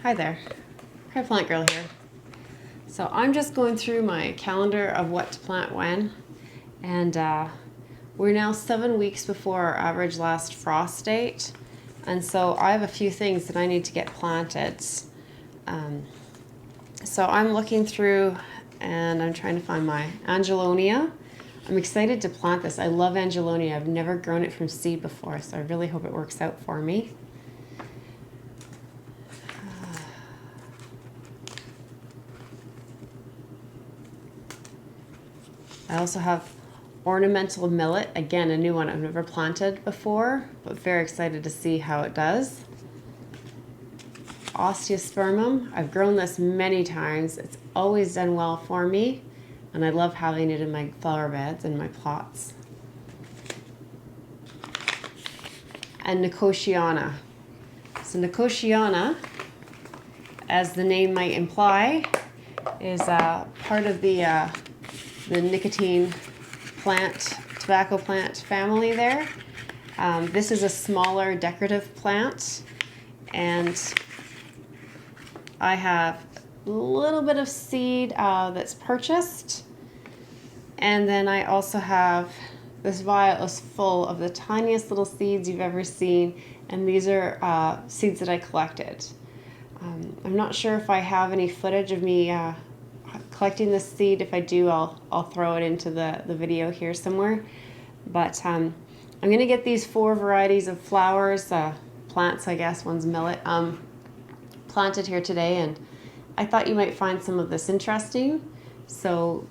Hi there, Hi Plant Girl here. So I'm just going through my calendar of what to plant when, and we're now 7 weeks before our average last frost date, and so I have a few things that I need to get planted. So I'm looking through and I'm trying to find my Angelonia. I'm excited to plant this. I love Angelonia. I've never grown it from seed before, so I really hope it works out for me. I also have Ornamental Millet, again a new one I've never planted before, but very excited to see how it does. Osteospermum, I've grown this many times. It's always done well for me, and I love having it in my flower beds and my plots. And Nicotiana. So Nicotiana, as the name might imply, is part of the nicotine plant, tobacco plant family there. This is a smaller decorative plant, and I have a little bit of seed that's purchased, and then I also have this vial is full of the tiniest little seeds you've ever seen, and these are seeds that I collected. I'm not sure if I have any footage of me collecting this seed. If I do, I'll throw it into the video here somewhere. But I'm going to get these 4 varieties of flowers, plants I guess, one's millet, planted here today, and I thought you might find some of this interesting. So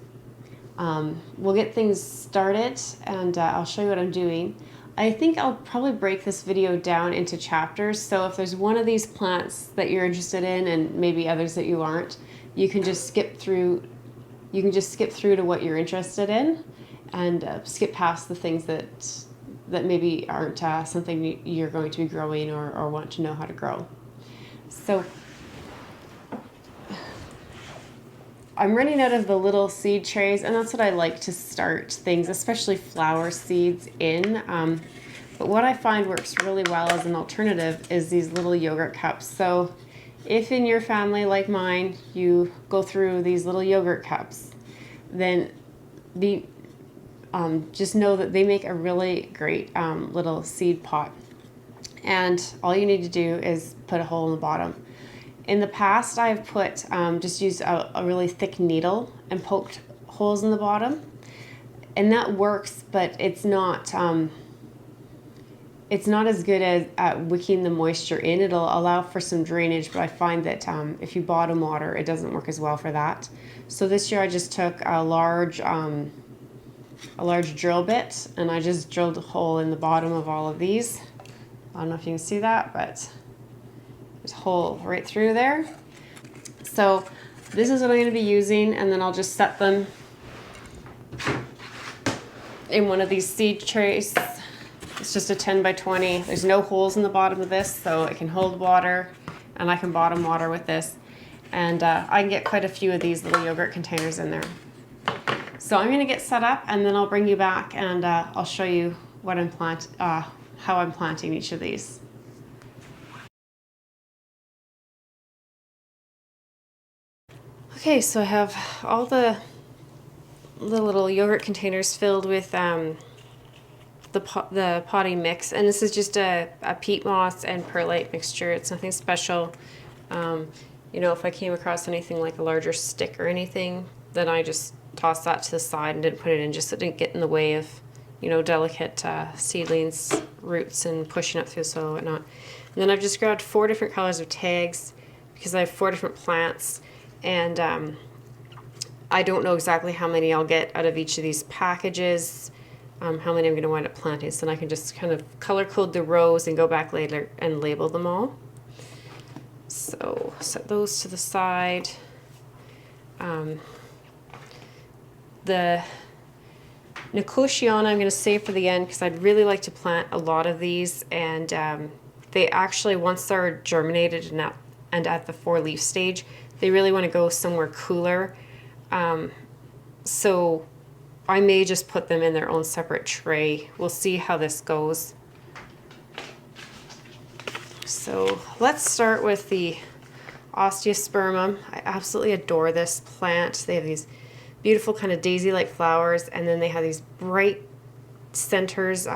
we'll get things started, and I'll show you what I'm doing. I think I'll probably break this video down into chapters, so if there's one of these plants that you're interested in and maybe others that you aren't, you can just skip through to what you're interested in, and skip past the things that maybe aren't something you're going to be growing or want to know how to grow. So I'm running out of the little seed trays, and that's what I like to start things, especially flower seeds in. But what I find works really well as an alternative is these little yogurt cups. So if in your family, like mine, you go through these little yogurt cups, then just know that they make a really great little seed pot. And all you need to do is put a hole in the bottom. In the past, I've put just used a really thick needle and poked holes in the bottom, and that works, but it's not as good at wicking the moisture in. It'll allow for some drainage, but I find that if you bottom water, it doesn't work as well for that. So this year I just took a large drill bit, and I just drilled a hole in the bottom of all of these. I don't know if you can see that, but there's a hole right through there. So this is what I'm going to be using, and then I'll just set them in one of these seed trays. It's just a 10 by 20. There's no holes in the bottom of this, so it can hold water, and I can bottom water with this. And I can get quite a few of these little yogurt containers in there. So I'm going to get set up, and then I'll bring you back, and I'll show you what how I'm planting each of these. Okay, so I have all the little yogurt containers filled with the potting mix, and this is just a peat moss and perlite mixture. It's nothing special. You know, if I came across anything like a larger stick or anything, then I just tossed that to the side and didn't put it in, just so it didn't get in the way of, you know, delicate seedlings, roots, and pushing up through the soil and whatnot. And then I've just grabbed 4 different colors of tags because I have 4 different plants, and I don't know exactly how many I'll get out of each of these packages, how many I'm going to wind up planting, so then I can just kind of color code the rows and go back later and label them all. So set those to the side. The Nicotiana I'm going to save for the end because I'd really like to plant a lot of these, and they actually, once they're germinated and at the 4-leaf stage, they really want to go somewhere cooler. So I may just put them in their own separate tray. We'll see how this goes. So let's start with the Osteospermum. I absolutely adore this plant. They have these beautiful kind of daisy-like flowers, and then they have these bright centers.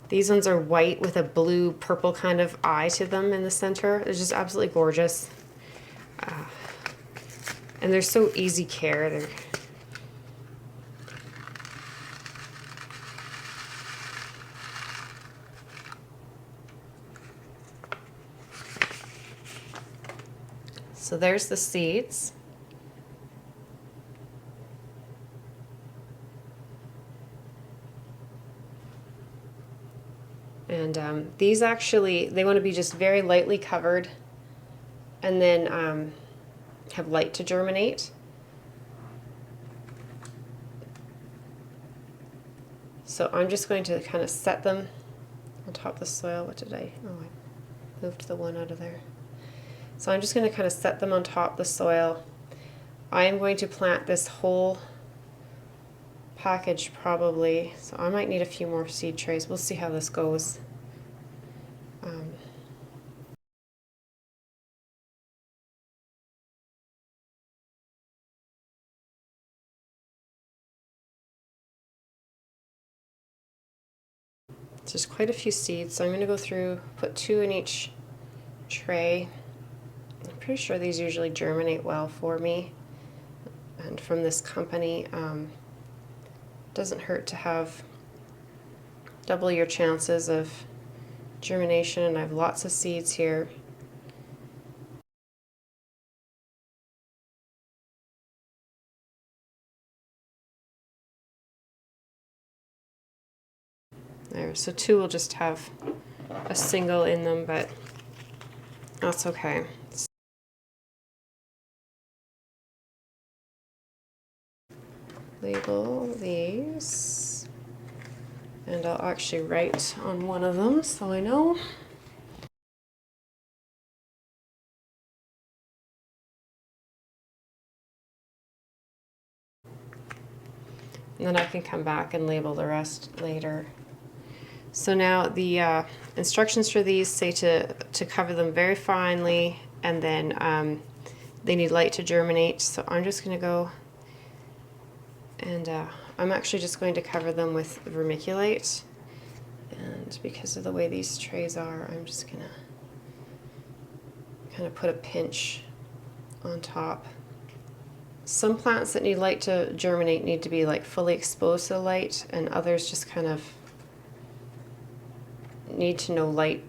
These ones are white with a blue purple kind of eye to them in the center. They're just absolutely gorgeous. And they're so easy care. They're so there's the seeds. And these actually, they want to be just very lightly covered and then have light to germinate. So I'm just going to kind of set them on top of the soil. What did I moved the one out of there. So I'm just going to kind of set them on top of the soil. I am going to plant this whole package probably, so I might need a few more seed trays. We'll see how this goes. There's quite a few seeds, so I'm going to go through, put 2 in each tray. I'm pretty sure these usually germinate well for me, and from this company. Doesn't hurt to have double your chances of germination, and I have lots of seeds here. There, so 2 will just have a single in them, but that's okay. Label these, and I'll actually write on one of them so I know. And then I can come back and label the rest later. So now the instructions for these say to cover them very finely, and then they need light to germinate. So I'm just going to go and I'm actually just going to cover them with vermiculite. And because of the way these trays are, I'm just going to kind of put a pinch on top. Some plants that need light to germinate need to be like fully exposed to the light, and others just kind of need to know light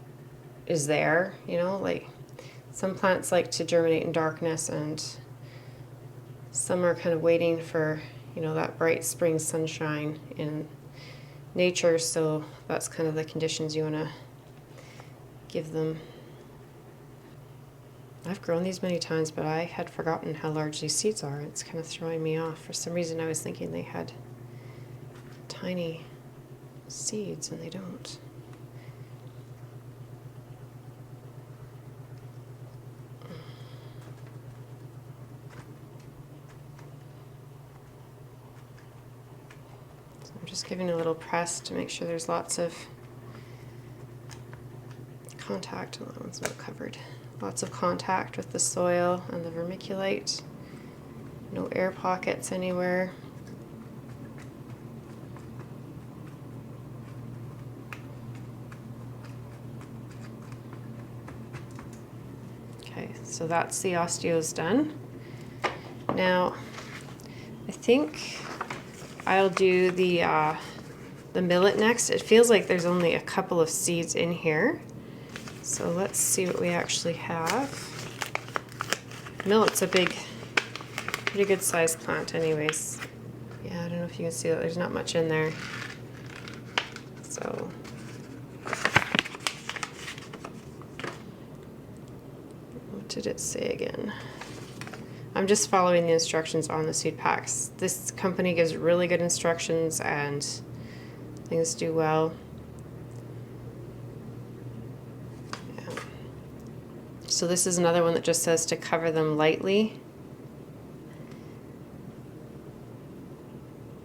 is there, you know, like some plants like to germinate in darkness, and some are kind of waiting for, you know, that bright spring sunshine in nature, so that's kind of the conditions you want to give them. I've grown these many times, but I had forgotten how large these seeds are. It's kind of throwing me off. For some reason I was thinking they had tiny seeds, and they don't. So I'm just giving a little press to make sure there's lots of contact. That one's not covered. Lots of contact with the soil and the vermiculite. No air pockets anywhere. Okay, so that's the osteos done. Now, I think I'll do the millet next. It feels like there's only a couple of seeds in here. So let's see what we actually have. Millet's a pretty good sized plant anyways. Yeah, I don't know if you can see that, there's not much in there. So, what did it say again? I'm just following the instructions on the seed packs. This company gives really good instructions and things do well. So this is another one that just says to cover them lightly.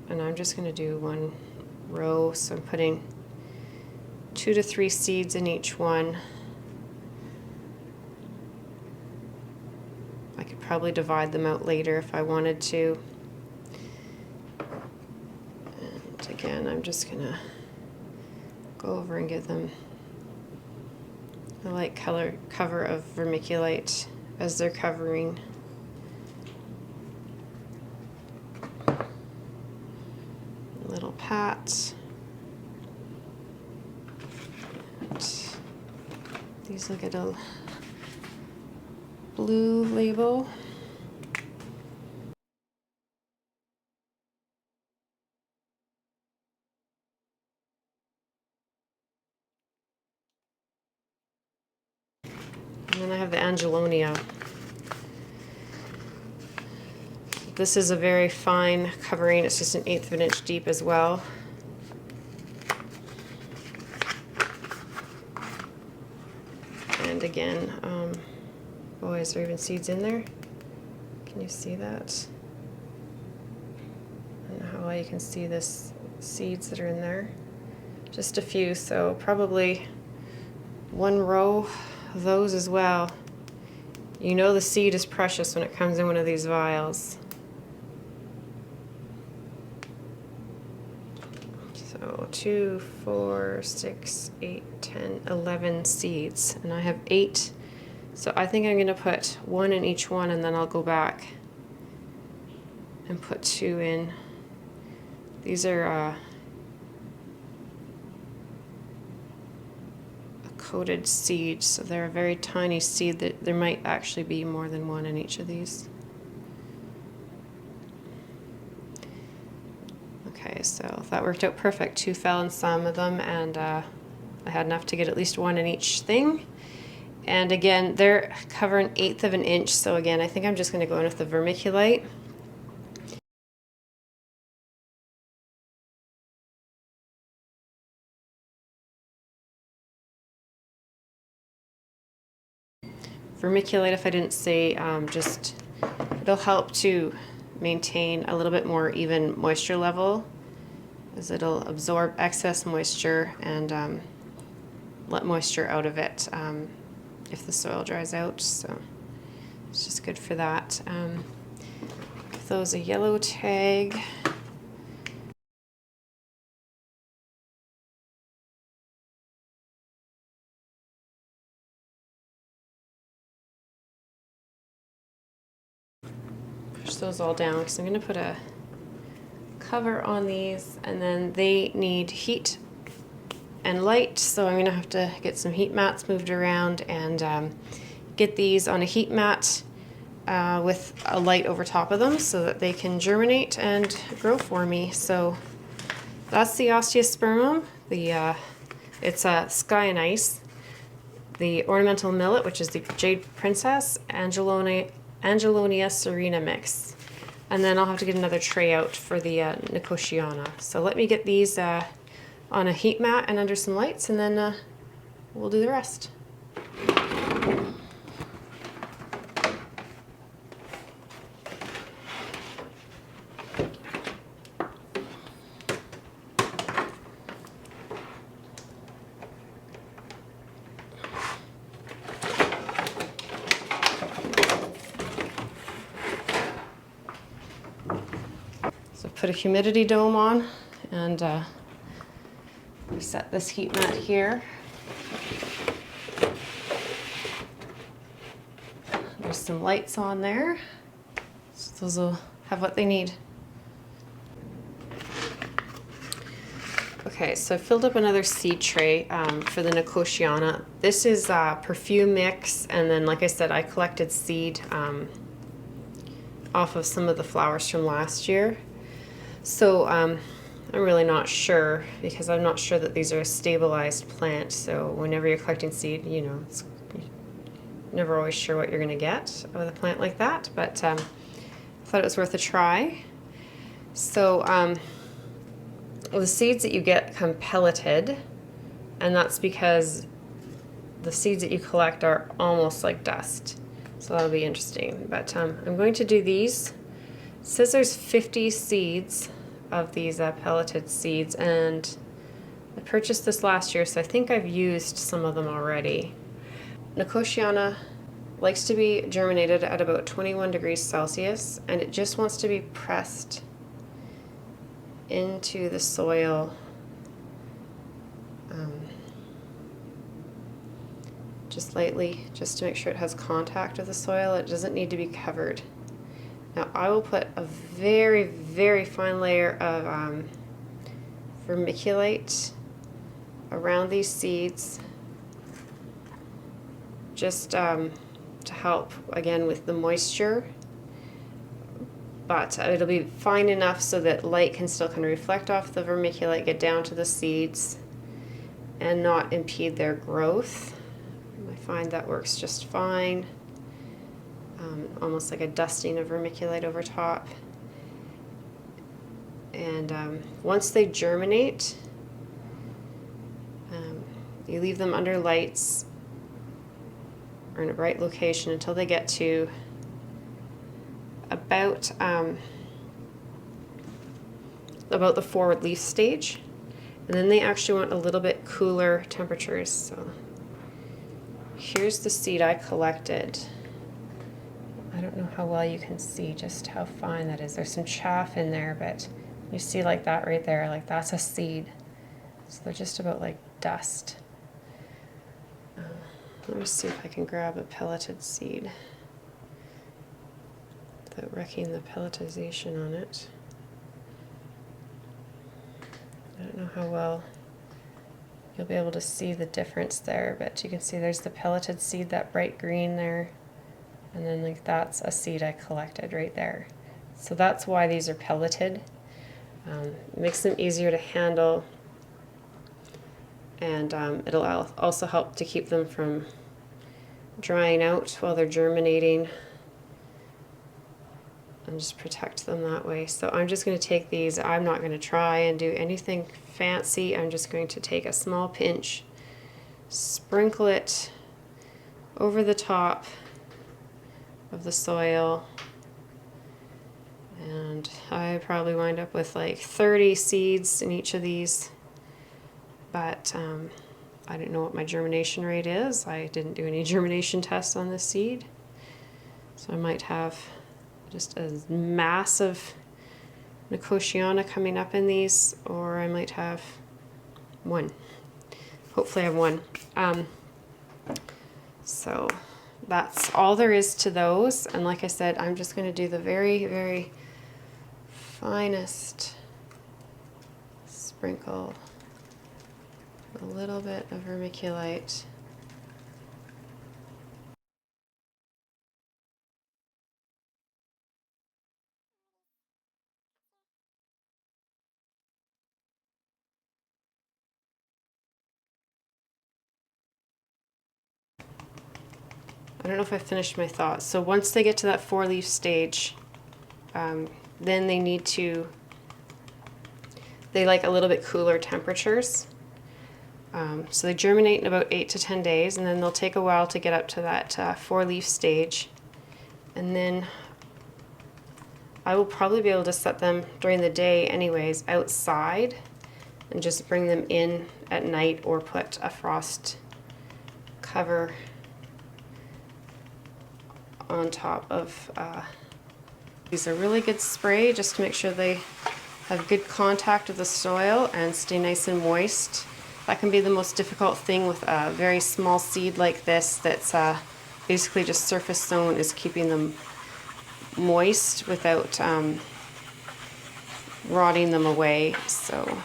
And I'm just going to do one row, so I'm putting 2 to 3 seeds in each one. probably divide them out later if I wanted to. And again, I'm just gonna go over and give them a light color cover of vermiculite as they're covering. Little pat. These will get a blue label. And then I have the Angelonia. This is a very fine covering. It's just 1/8 of an inch deep as well. And again, oh, is there even seeds in there? Can you see that? I don't know how well you can see this seeds that are in there. Just a few, so probably 1 row of those as well. You know the seed is precious when it comes in one of these vials. So 2, 4, 6, 8, 10, 11 seeds, and I have 8. So I think I'm going to put 1 in each one, and then I'll go back and put 2 in. These are a coated seed, so they're a very tiny seed that there might actually be more than 1 in each of these. Okay, so that worked out perfect. 2 fell in some of them, and I had enough to get at least 1 in each thing. And again, they're covering 1/8 of an inch, so again, I think I'm just going to go in with the vermiculite. Vermiculite, if I didn't say, just it'll help to maintain a little bit more even moisture level, as it'll absorb excess moisture and let moisture out of it if the soil dries out, so it's just good for that. Give those a yellow tag. Push those all down because I'm going to put a cover on these, and then they need heat and light, so I'm going to have to get some heat mats moved around and get these on a heat mat with a light over top of them so that they can germinate and grow for me. So that's the Osteospermum. It's a Sky and Ice. The Ornamental Millet, which is the Jade Princess, Angelonia Serena mix. And then I'll have to get another tray out for the Nicotiana. So let me get these on a heat mat and under some lights, and then we'll do the rest. So put a humidity dome on and set this heat mat here. There's some lights on there, so those will have what they need. Okay, so I filled up another seed tray for the Nicotiana. This is a perfume mix, and then like I said, I collected seed off of some of the flowers from last year. So I'm really not sure, because I'm not sure that these are a stabilized plant, so whenever you're collecting seed, you know, it's never always sure what you're going to get with a plant like that, but I thought it was worth a try. So the seeds that you get come pelleted, and that's because the seeds that you collect are almost like dust, so that'll be interesting. But I'm going to do these. It says there's 50 seeds of these pelleted seeds, and I purchased this last year, so I think I've used some of them already. Nicotiana likes to be germinated at about 21 degrees Celsius, and it just wants to be pressed into the soil. Just lightly, just to make sure it has contact with the soil. It doesn't need to be covered. Now I will put a very, very fine layer of vermiculite around these seeds, just to help again with the moisture, but it'll be fine enough so that light can still kind of reflect off the vermiculite, get down to the seeds, and not impede their growth. I find that works just fine. Almost like a dusting of vermiculite over top. And once they germinate, you leave them under lights or in a bright location until they get to about the forward leaf stage. And then they actually want a little bit cooler temperatures. So here's the seed I collected. I don't know how well you can see just how fine that is. There's some chaff in there, but you see like that right there, like that's a seed. So they're just about like dust. Let me see if I can grab a pelleted seed without wrecking the pelletization on it. I don't know how well you'll be able to see the difference there, but you can see there's the pelleted seed, that bright green there, and then like that's a seed I collected right there. So that's why these are pelleted. It makes them easier to handle, and it'll also help to keep them from drying out while they're germinating, and just protect them that way. So I'm just going to take these. I'm not going to try and do anything fancy. I'm just going to take a small pinch, sprinkle it over the top of the soil, and I probably wind up with like 30 seeds in each of these, but I don't know what my germination rate is. I didn't do any germination tests on this seed, so I might have just a massive Nicotiana coming up in these, or I might have one. Hopefully I have one. So that's all there is to those, and like I said, I'm just going to do the very, very finest sprinkle, a little bit of vermiculite. I don't know if I finished my thoughts. So once they get to that 4-leaf stage, then they like a little bit cooler temperatures. So they germinate in about 8 to 10 days, and then they'll take a while to get up to that 4-leaf stage. And then I will probably be able to set them during the day anyways outside and just bring them in at night, or put a frost cover on top of these are really good spray just to make sure they have good contact with the soil and stay nice and moist. That can be the most difficult thing with a very small seed like this that's basically just surface sown, is keeping them moist without rotting them away. So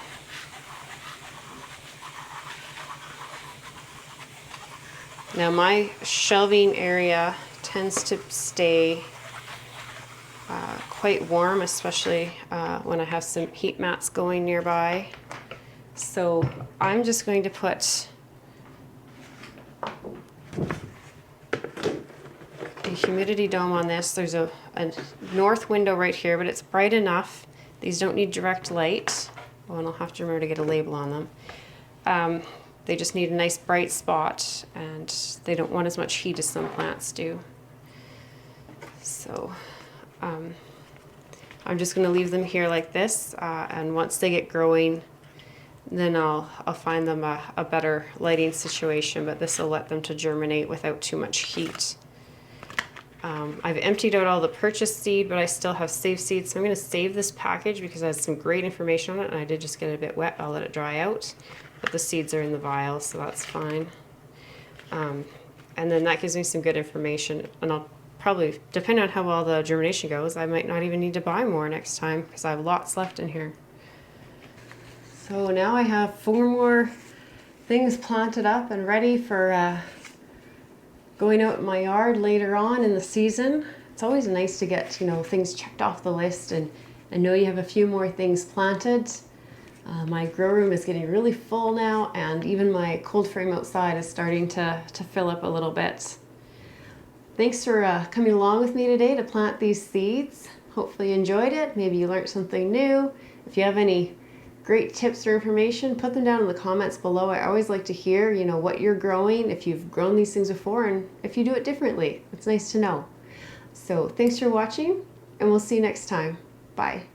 now my shelving area tends to stay quite warm, especially when I have some heat mats going nearby. So I'm just going to put a humidity dome on this. There's a north window right here, but it's bright enough. These don't need direct light. Oh, and I'll have to remember to get a label on them. They just need a nice bright spot, and they don't want as much heat as some plants do. So I'm just going to leave them here like this, and once they get growing, then I'll find them a better lighting situation, but this will let them to germinate without too much heat. I've emptied out all the purchased seed, but I still have saved seeds. So I'm going to save this package because it has some great information on it. And I did just get it a bit wet. I'll let it dry out. But the seeds are in the vial, so that's fine. And then that gives me some good information. And I'll probably, depending on how well the germination goes, I might not even need to buy more next time because I have lots left in here. So now I have 4 more things planted up and ready for going out in my yard later on in the season. It's always nice to get, you know, things checked off the list, and I know you have a few more things planted. My grow room is getting really full now, and even my cold frame outside is starting to fill up a little bit. Thanks for coming along with me today to plant these seeds. Hopefully you enjoyed it. Maybe you learned something new. If you have any great tips or information, put them down in the comments below. I always like to hear, you know, what you're growing, if you've grown these things before, and if you do it differently. It's nice to know. So thanks for watching, and we'll see you next time. Bye.